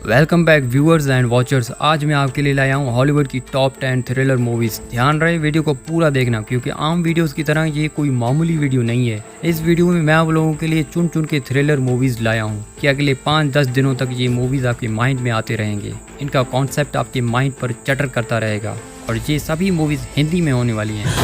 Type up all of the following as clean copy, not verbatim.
Welcome back viewers and watchers. आज मैं आपके लिए लाया हूँ हॉलीवुड की टॉप 10 थ्रिलर मूवीज। ध्यान रहे वीडियो को पूरा देखना, क्योंकि आम वीडियोस की तरह ये कोई मामूली वीडियो नहीं है। इस वीडियो में मैं आप लोगों के लिए चुन चुन के थ्रिलर मूवीज लाया हूँ कि अगले 5-10 दिनों तक ये मूवीज आपके माइंड में आते रहेंगे। इनका कॉन्सेप्ट आपके माइंड पर चटर करता रहेगा और ये सभी मूवीज हिंदी में होने वाली हैं।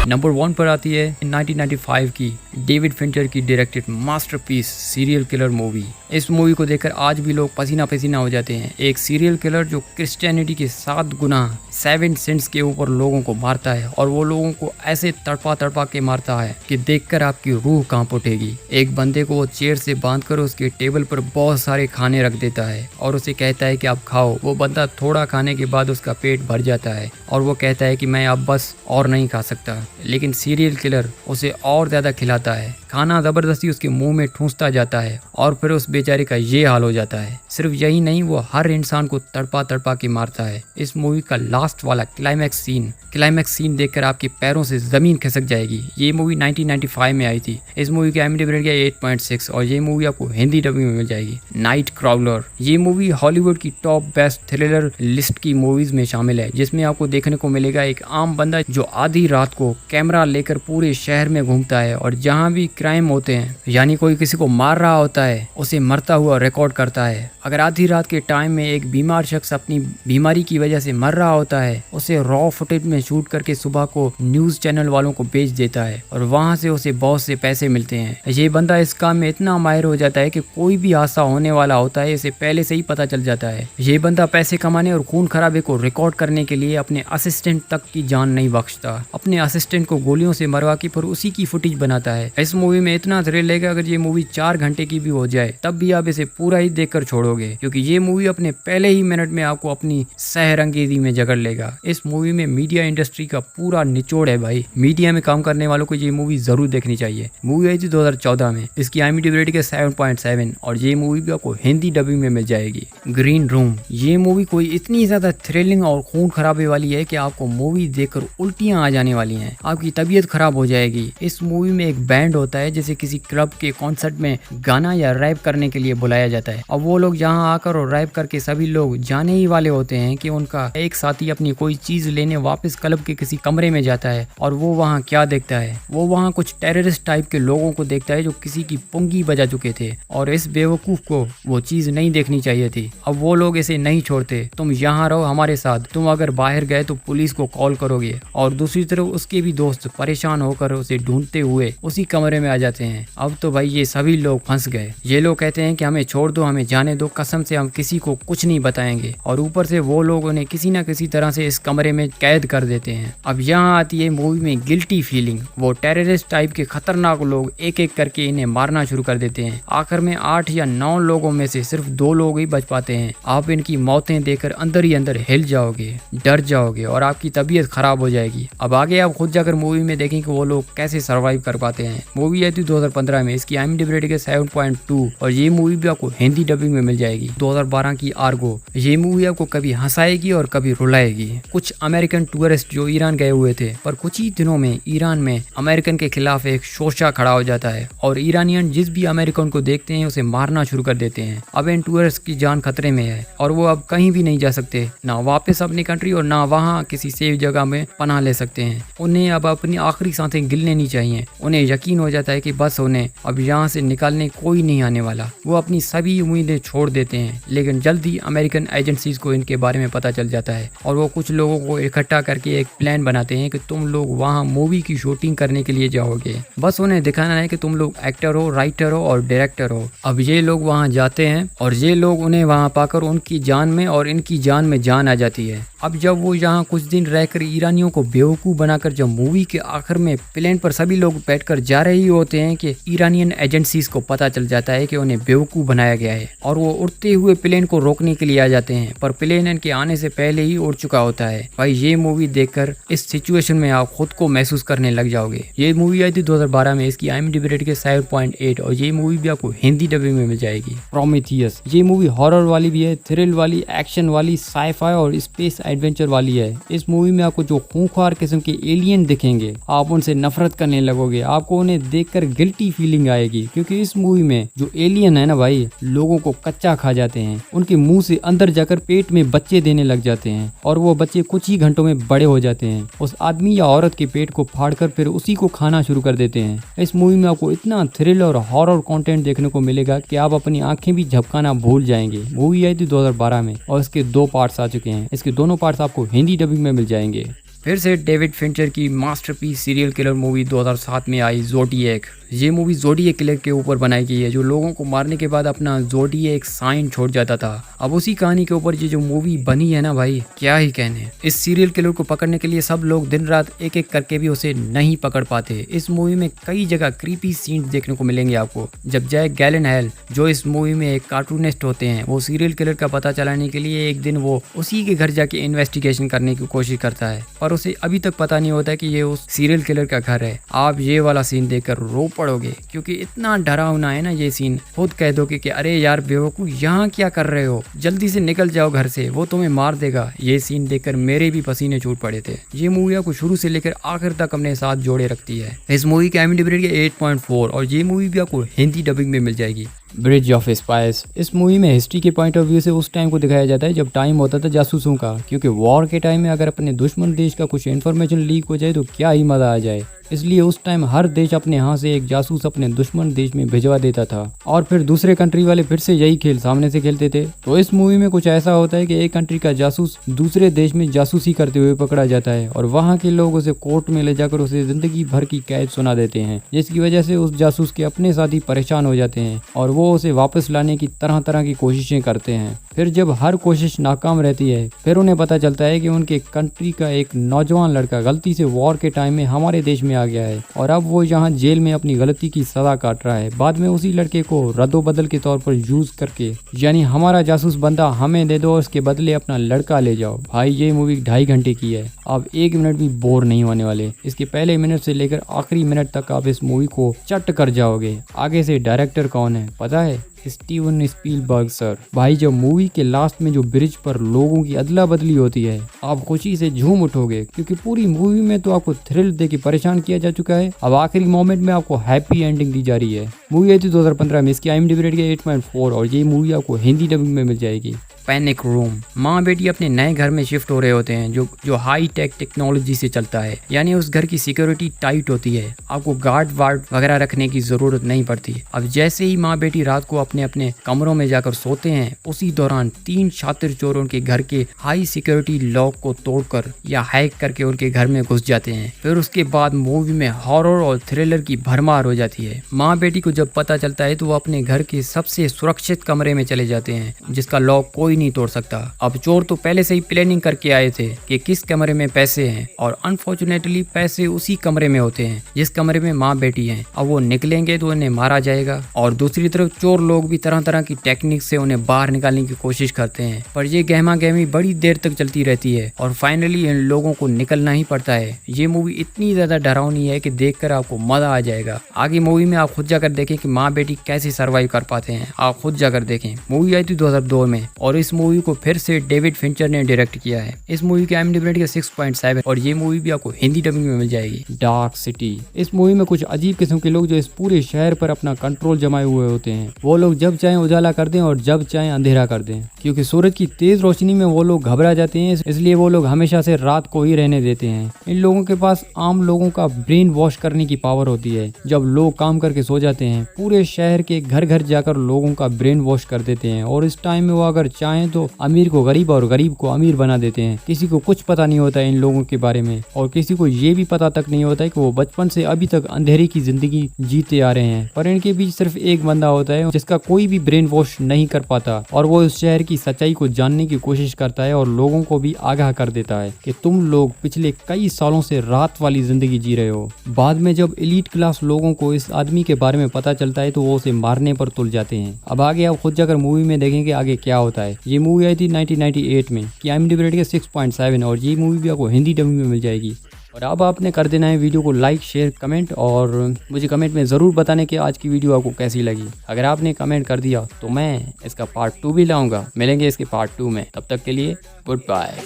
नंबर 1 पर आती है 1995 की डेविड फिंचर की directed masterpiece serial killer movie. इस मूवी को देखकर आज भी लोग पसीना पसीना हो जाते हैं। एक सीरियल किलर जो क्रिश्चियनिटी के 7 गुना 7 सिंस के ऊपर लोगों को मारता है, और वो लोगों को ऐसे तड़पा तड़पा के मारता है कि देखकर आपकी रूह कांप उठेगी। एक बंदे को वो चेयर से बांधकर उसके टेबल पर बहुत सारे खाने रख देता है और उसे कहता है कि आप खाओ। वो बंदा थोड़ा खाने के बाद उसका पेट भर जाता है और वो कहता है कि मैं अब बस और नहीं खा सकता, लेकिन सीरियल किलर उसे और ज्यादा खिलाता है। खाना जबरदस्ती उसके मुंह में ठूंसता जाता है और फिर उस बेचारे का ये हाल हो जाता है। सिर्फ यही नहीं, वो हर इंसान को तड़पा तड़पा के मारता है। इस मूवी का लास्ट वाला क्लाइमैक्स सीन देखकर आपके पैरों से जमीन खिसक जाएगी। ये मूवी 1995 में आई थी। इस मूवी की IMDb रेटिंग है 8.6 और ये मूवी आपको हिंदी डबिंग में मिल जाएगी। नाइट क्राउलर ये मूवी हॉलीवुड की टॉप बेस्ट थ्रिलर लिस्ट की मूवीज में शामिल है, जिसमें आपको देखने को मिलेगा एक आम बंदा जो आधी रात को कैमरा लेकर पूरे शहर में घूमता है और जहाँ भी क्राइम होते हैं, यानी कोई किसी को मार रहा होता है, उसे मरता हुआ रिकॉर्ड करता है। अगर आधी रात के टाइम में एक बीमार शख्स अपनी बीमारी की वजह से मर रहा होता है, उसे रॉ फुटेज में शूट करके सुबह को न्यूज चैनल वालों को बेच देता है और वहां से उसे बहुत से पैसे मिलते हैं। ये बंदा इस काम में इतना माहिर हो जाता है कि कोई भी हादसा होने वाला होता है इसे पहले से ही पता चल जाता है। ये बंदा पैसे कमाने और खून खराबे को रिकॉर्ड करने के लिए अपने असिस्टेंट तक की जान नहीं बख्शता। अपने असिस्टेंट को गोलियों से मरवा के फिर उसी की फुटेज बनाता है। इस मूवी में इतना थ्रिल है कि अगर ये मूवी 4 घंटे की भी हो जाए तब भी आप इसे पूरा ही देखकर छोड़ोगे, क्योंकि ये मूवी अपने पहले ही मिनट में आपको अपनी सहरंगेजी में जकड़ लेगा। इस मूवी में मीडिया इंडस्ट्री का पूरा निचोड़ है भाई। मीडिया में काम करने वालों को ये मूवी जरूर देखनी चाहिए। मूवी आई थी 2014 में। इसकी IMDb रेटिंग है 7.7 और ये मूवी भी आपको हिंदी डबिंग में मिल जाएगी। ग्रीन रूम ये मूवी कोई इतनी ज्यादा थ्रिलिंग और खून खराबे वाली है कि आपको मूवी देखकर उल्टियां आ जाने वाली हैं, आपकी तबीयत खराब हो जाएगी। इस मूवी में एक बैंड होता है जिसे किसी क्लब के कॉन्सर्ट में गाना या रैप करने के लिए बुलाया जाता है। अब वो लोग यहाँ आकर और रैप करके सभी लोग जाने ही वाले होते हैं कि उनका एक साथी अपनी कोई चीज लेने वापस क्लब के किसी कमरे में जाता है और वो वहाँ क्या देखता है, वो वहाँ कुछ टेररिस्ट टाइप के लोगों को देखता है जो किसी की पुंगी बजा चुके थे और इस बेवकूफ को वो चीज नहीं देखनी चाहिए थी। अब वो लोग इसे नहीं छोड़ते, तुम यहाँ रहो हमारे साथ, तुम अगर बाहर गए तो पुलिस को कॉल करोगे। और दूसरी तरफ उसके भी दोस्त परेशान होकर उसे ढूंढते हुए उसी कमरे में आ जाते हैं। अब तो भाई ये सभी लोग फंस गए। ये लोग कहते हैं कि हमें छोड़ दो, हमें जाने दो, कसम से हम किसी को कुछ नहीं बताएंगे। और ऊपर से वो लोग उन्हें किसी न किसी तरह से इस कमरे में कैद कर देते हैं। अब यहाँ आती है मूवी में गिल्टी फीलिंग। वो टेररिस्ट टाइप के खतरनाक लोग एक एक करके इन्हें मारना शुरू कर देते हैं। आखिर में 8 या 9 लोगों में से सिर्फ 2 लोग ही बच पाते हैं। आप इनकी मौतें देखकर अंदर ही अंदर हिल जाओगे, डर जाओगे और आपकी तबीयत खराब हो जाएगी। अब आगे आप खुद जाकर मूवी में देखें कि वो लोग कैसे सर्वाइव कर पाते हैं। मूवी आई थी 2015 में। इसकी IMDb रेटिंग है 7.2 और ये मूवी भी आपको हिंदी डबिंग में मिल जाएगी। 2012 की आर्गो ये मूवी आपको कभी हंसाएगी और कभी रुलाएगी। कुछ अमेरिकन टूरिस्ट जो ईरान गए हुए थे, पर कुछ ही दिनों में ईरान में अमेरिकन के खिलाफ एक शोशा खड़ा हो जाता है और ईरानियन जिस भी अमेरिकन को देखते हैं उसे मारना शुरू कर देते हैं। अब इन टूरिस्ट की जान खतरे में है और वो अब कहीं भी नहीं जा सकते, ना वापस अपनी कंट्री और ना वहाँ किसी सेफ जगह में पनाह ले सकते हैं। उन्हें अब अपनी आखिरी सांसें गिन लेनी चाहिए। उन्हें यकीन हो जाता है कि बस उन्हें अब यहाँ से निकालने कोई नहीं आने वाला। वो अपनी सभी उम्मीदें छोड़ देते हैं, लेकिन जल्दी अमेरिकन एजेंसीज को इनके बारे में पता चल जाता है और वो कुछ लोगों को इकट्ठा करके एक प्लान बनाते हैं कि तुम लोग वहाँ मूवी की शूटिंग करने के लिए जाओगे। बस उन्हें दिखाना है कि तुम लोग एक्टर हो, राइटर हो और डायरेक्टर हो। अब ये लोग वहाँ जाते हैं और ये लोग उन्हें वहाँ पाकर उनकी जान में और इनकी जान में जान आ जाती है। अब जब वो यहाँ कुछ दिन रहकर ईरानियों को बेवकूफ बनाकर जब मूवी के आखिर में प्लेन पर सभी लोग बैठकर जा रहे होते हैं कि ईरानियन एजेंसीज को पता चल जाता है कि उन्हें बेवकूफ बनाया गया है और वो उड़ते हुए प्लेन को रोकने के लिए आ जाते हैं, पर प्लेन इनके आने से पहले ही उड़ चुका होता है। भाई ये मूवी देखकर इस सिचुएशन में आप खुद को महसूस करने लग जाओगे। ये मूवी आई थी 2012 में। इसकी IMDb रेटिंग है 7.8 और ये मूवी भी आपको हिंदी डबिंग में मिल जाएगी। प्रोमेथियस ये मूवी हॉरर वाली भी है, थ्रिल वाली, एक्शन वाली, साईफाई और स्पेस एडवेंचर वाली है। इस मूवी में आपको जो खूंखार किस्म के एलियन दिखेंगे आप उनसे नफरत करने लगोगे। आपको उन्हें देखकर गिल्टी फीलिंग आएगी, क्योंकि इस मूवी में जो एलियन है ना भाई, लोगों को कच्चा खा जाते हैं, उनके मुंह से अंदर जाकर पेट में बच्चे देने लग जाते हैं और वो बच्चे कुछ ही घंटों में बड़े हो जाते हैं। उस आदमी या औरत के पेट को फाड़कर फिर उसी को खाना शुरू कर देते हैं। इस मूवी में आपको इतना थ्रिल और हॉरर कंटेंट देखने को मिलेगा कि आप अपनी आंखें भी झपकाना भूल जाएंगे। मूवी आई थी 2012 में और इसके 2 पार्ट्स आ चुके हैं। इसके दोनों पार्ट्स आपको हिंदी डबिंग में मिल जाएंगे। फिर से डेविड फिंचर की मास्टरपीस सीरियल किलर मूवी 2007 में आई ज़ोडिएक। ये मूवी ज़ोडिएक किलर के ऊपर बनाई गई है, जो लोगों को मारने के बाद अपना ज़ोडिएक साइन छोड़ जाता था। अब उसी कहानी के ऊपर ये जो मूवी बनी है ना भाई, क्या ही कहने। इस सीरियल किलर को पकड़ने के लिए सब लोग दिन रात एक एक करके भी उसे नहीं पकड़ पाते। इस मूवी में कई जगह क्रीपी सीन्स देखने को मिलेंगे आपको। जब जैक गैलेनहैल, जो इस मूवी में एक कार्टूनिस्ट होते हैं, वो सीरियल किलर का पता चलाने के लिए एक दिन वो उसी के घर जाके इन्वेस्टिगेशन करने की कोशिश करता है, पर उसे अभी तक पता नहीं होता कि ये उस सीरियल किलर का घर है। आप ये वाला सीन देखकर रो पड़ोगे, क्योंकि इतना डरावना है ना ये सीन। खुद कह दोगे कि अरे यार बेवकूफ, यहाँ क्या कर रहे हो, जल्दी से निकल जाओ घर से, वो तुम्हें मार देगा। ये सीन देखकर मेरे भी पसीने छूट पड़े थे। ये मूवी आपको शुरू से लेकर आखिर तक अपने साथ जोड़े रखती है। इस मूवी के IMDb रेटिंग 8.4 और ये मूवी भी आपको हिंदी डबिंग में मिल जाएगी। Bridge of spice. इस मूवी में हिस्ट्री के पॉइंट ऑफ व्यू से उस टाइम को दिखाया जाता है जब टाइम होता था जासूसों का, क्योंकि वॉर के टाइम में अगर अपने दुश्मन देश का कुछ इन्फॉर्मेशन लीक हो जाए तो क्या ही मजा आ जाए। इसलिए उस टाइम हर देश अपने यहाँ से एक जासूस अपने दुश्मन देश में भिजवा देता था और फिर दूसरे कंट्री वाले फिर से यही खेल सामने से खेलते थे। तो इस मूवी में कुछ ऐसा होता है कि एक कंट्री का जासूस दूसरे देश में जासूसी करते हुए पकड़ा जाता है और वहाँ के लोग उसे कोर्ट में ले जाकर उसे जिंदगी भर की कैद सुना देते हैं, जिसकी वजह से उस जासूस के अपने साथी परेशान हो जाते हैं और वो उसे वापस लाने की तरह तरह की कोशिशें करते हैं। फिर जब हर कोशिश नाकाम रहती है, फिर उन्हें पता चलता है कि उनके कंट्री का एक नौजवान लड़का गलती से वॉर के टाइम में हमारे देश में आ गया है और अब वो यहाँ जेल में अपनी गलती की सजा काट रहा है। बाद में उसी लड़के को रद्दोबदल के तौर पर यूज करके, यानी हमारा जासूस बंदा हमें दे दो और उसके बदले अपना लड़का ले जाओ। भाई ये मूवी 2.5 घंटे की है, आप 1 मिनट भी बोर नहीं होने वाले। इसके पहले मिनट से लेकर आखिरी मिनट तक आप इस मूवी को चट कर जाओगे। आगे से डायरेक्टर कौन है पता है? Steven Spielberg sir. भाई जब मूवी के लास्ट में जो ब्रिज पर लोगों की अदला बदली होती है, आप खुशी से झूम उठोगे, क्योंकि पूरी मूवी में तो आपको थ्रिल देके परेशान किया जा चुका है। अब आखिरी मोमेंट में आपको हैप्पी एंडिंग दी जा रही है। मूवी आई थी 2015 में। इसकी IMDb रेटिंग 8.4 और ये मूवी आपको हिंदी डबिंग में मिल जाएगी। Panic room. माँ बेटी अपने नए घर में शिफ्ट हो रहे होते हैं जो हाई टेक टेक्नोलॉजी से चलता है, यानी उस घर की सिक्योरिटी टाइट होती है। आपको गार्ड वार्ड वगैरह रखने की जरूरत नहीं पड़ती। अब जैसे ही माँ बेटी रात को अपने अपने कमरों में जाकर सोते हैं, उसी दौरान 3 शातिर चोर उनके घर के हाई सिक्योरिटी लॉक को तोड़कर या हैक करके उनके घर में घुस जाते हैं। फिर उसके बाद मूवी में हॉरर और थ्रिलर की भरमार हो जाती है। माँ बेटी को जब पता चलता है तो वो अपने घर के सबसे सुरक्षित कमरे में चले जाते हैं, जिसका लॉक कोई नहीं तोड़ सकता। अब चोर तो पहले से ही प्लानिंग करके आए थे कि किस कमरे में पैसे हैं, और अनफॉर्चुनेटली पैसे उसी कमरे में होते हैं जिस कमरे में माँ बेटी हैं। अब वो निकलेंगे तो उन्हें मारा जाएगा। और दूसरी तरफ चोर लोग भी तरह तरह की टेक्निक से उन्हें बाहर निकालने की कोशिश करते हैं, पर ये गहमा गहमी बड़ी देर तक चलती रहती है और फाइनली इन लोगों को निकलना ही पड़ता है। ये मूवी इतनी ज्यादा डरावनी है कि देखकर आपको मजा आ जाएगा। आगे मूवी में आप खुद जाकर देखें कि माँ बेटी कैसे सर्वाइव कर पाते हैं। आप खुद जाकर देखें। मूवी आई थी 2002 में और इस मूवी को फिर से डेविड फिंचर ने डायरेक्ट किया है। इस मूवी की IMDb रेटिंग 6.7 और ये मूवी भी आपको हिंदी डबिंग में मिल जाएगी। Dark city. इस मूवी में कुछ अजीब किस्म के लोग जो इस पूरे शहर पर अपना कंट्रोल जमाए हुए होते हैं। वो लोग जब चाहे उजाला कर दें और जब चाहे अंधेरा कर दें, क्योंकि सूरज की तेज रोशनी में वो लोग घबरा जाते हैं, इसलिए वो लोग हमेशा से रात को ही रहने देते हैं। इन लोगों के पास आम लोगों का ब्रेन वॉश करने की पावर होती है। जब लोग काम करके सो जाते हैं, पूरे शहर के घर घर जाकर लोगों का ब्रेन वॉश कर देते हैं और इस टाइम में वो अगर चाहें तो अमीर को गरीब और गरीब को अमीर बना देते हैं। किसी को कुछ पता नहीं होता है इन लोगों के बारे में, और किसी को ये भी पता तक नहीं होता है कि वो बचपन से अभी तक अंधेरे की जिंदगी जीते आ रहे हैं। पर इनके बीच सिर्फ एक बंदा होता है जिसका कोई भी ब्रेन वॉश नहीं कर पाता, और वो इस शहर की सच्चाई को जानने की कोशिश करता है और लोगों को भी आगाह कर देता है कि तुम लोग पिछले कई सालों से रात वाली जिंदगी जी रहे हो। बाद में जब एलीट क्लास लोगों को इस आदमी के बारे में पता चलता है तो वो उसे मारने पर तुल जाते हैं। अब आगे आप खुद जाकर मूवी में देखेंगे आगे क्या होता है। ये मूवी आई थी 1998 में कि IMDb रेटिंग 6.7 और ये मूवी भी आपको हिंदी डबिंग में मिल जाएगी। और अब आपने कर देना है वीडियो को लाइक शेयर कमेंट, और मुझे कमेंट में ज़रूर बताने कि आज की वीडियो आपको कैसी लगी। अगर आपने कमेंट कर दिया तो मैं इसका पार्ट 2 भी लाऊंगा। मिलेंगे इसके पार्ट 2 में, तब तक के लिए गुड बाय।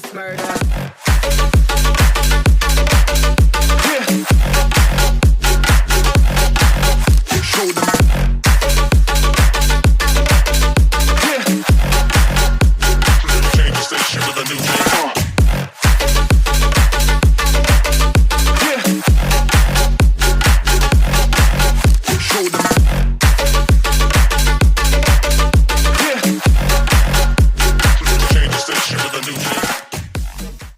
every night.